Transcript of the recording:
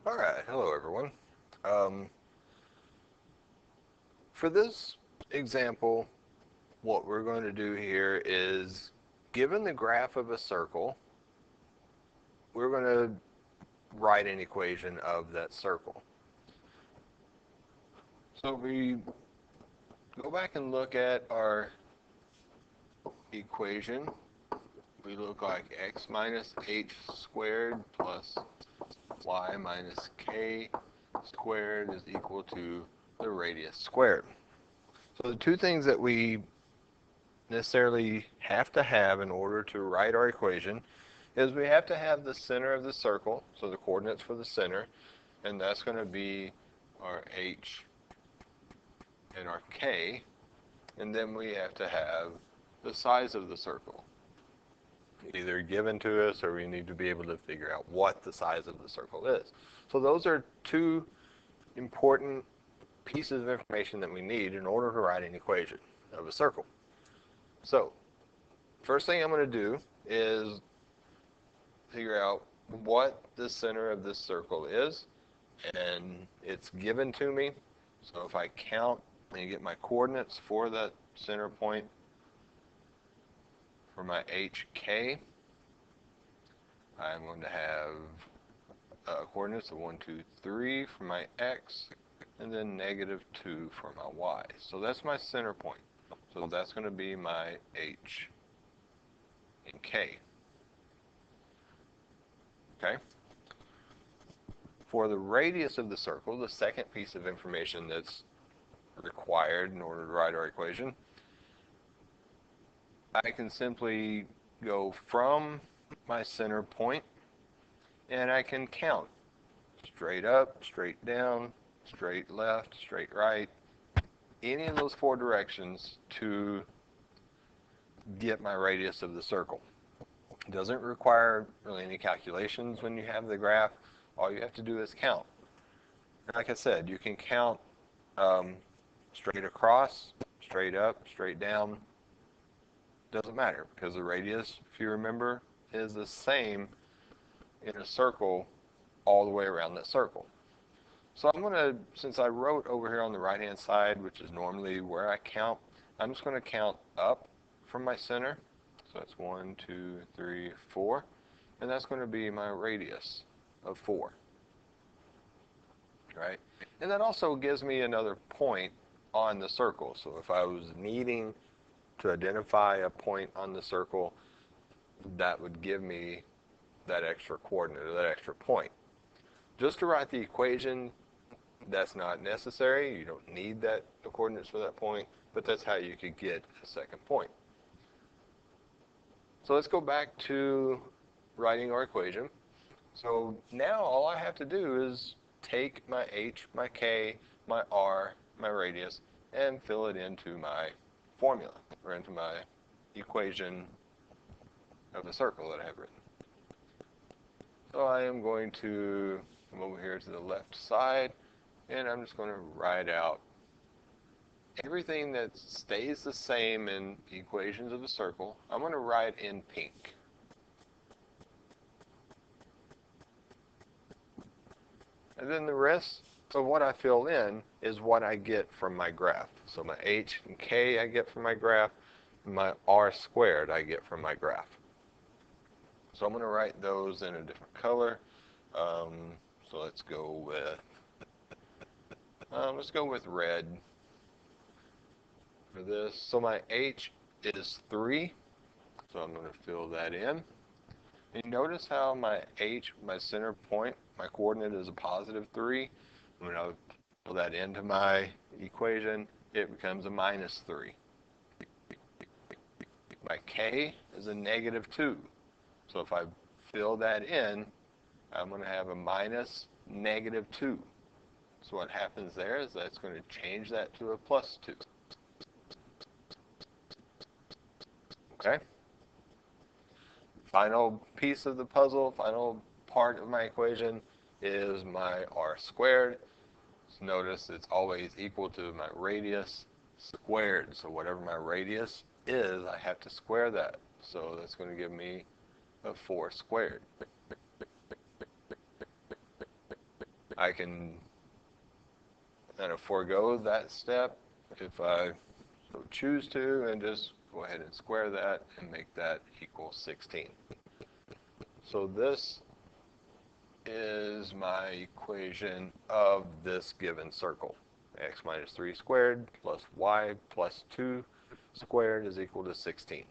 All right, hello everyone. Um, for this example, what we're going to do here is, given the graph of a circle, we're going to write an equation of that circle. So we go back and look at our equation. We look like x minus h squared plus y minus k squared is equal to the radius squared. So the two things that we necessarily have to have in order to write our equation is we have to have the center of the circle, so the coordinates for the center, and that's going to be our h and our k, and then we have to have the size of the circle, either given to us or we need to be able to figure out what the size of the circle is. So those are two important pieces of information that we need in order to write an equation of a circle. So first thing I'm going to do is figure out what the center of this circle is, and it's given to me. So if I count and get my coordinates for that center point for my HK, I'm going to have coordinates of 1, 2, 3 for my X, and then -2 for my Y. So that's my center point. So that's going to be my H and K. Okay? For the radius of the circle, the second piece of information that's required in order to write our equation, I can simply go from my center point and I can count straight up, straight down, straight left, straight right, any of those four directions to get my radius of the circle. It doesn't require really any calculations when you have the graph. All you have to do is count. Like I said, you can count um, straight across, straight up, straight down. Doesn't matter because the radius, if you remember, is the same in a circle all the way around that circle. So I'm going to, since I wrote over here on the right hand side, which is normally where I count, I'm just going to count up from my center. So that's 1, 2, 3, 4. And that's going to be my radius of 4. Right? And that also gives me another point on the circle. So if I was needing to identify a point on the circle, that would give me that extra coordinate or that extra point. Just to write the equation, that's not necessary. You don't need the coordinates for that point, but that's how you could get a second point. So let's go back to writing our equation. So now all I have to do is take my h, my k, my r, my radius, and fill it into my formula, or into my equation of the circle that I have written. So I am going to come over here to the left side, and I'm just going to write out everything that stays the same in equations of a circle. I'm going to write in pink. And then the rest of what I fill in is what I get from my graph. So my h and k I get from my graph, my r squared I get from my graph. So I'm going to write those in a different color. So let's go with red for this. So my h is 3, so I'm going to fill that in. And notice how my h, my center point, my coordinate is a +3. When I fill that into my equation, it becomes a -3. My k is a -2. So if I fill that in, I'm going to have a -2. So what happens there is that's going to change that to a +2. Okay? Final piece of the puzzle, final part of my equation is my r squared. So notice it's always equal to my radius squared. So whatever my radius is, I have to square that. So that's going to give me a 4 squared. I can kind of forego that step if I so choose to, and just go ahead and square that and make that equal 16. So this is my equation of this given circle. X minus 3 squared plus y plus 2 squared is equal to 16.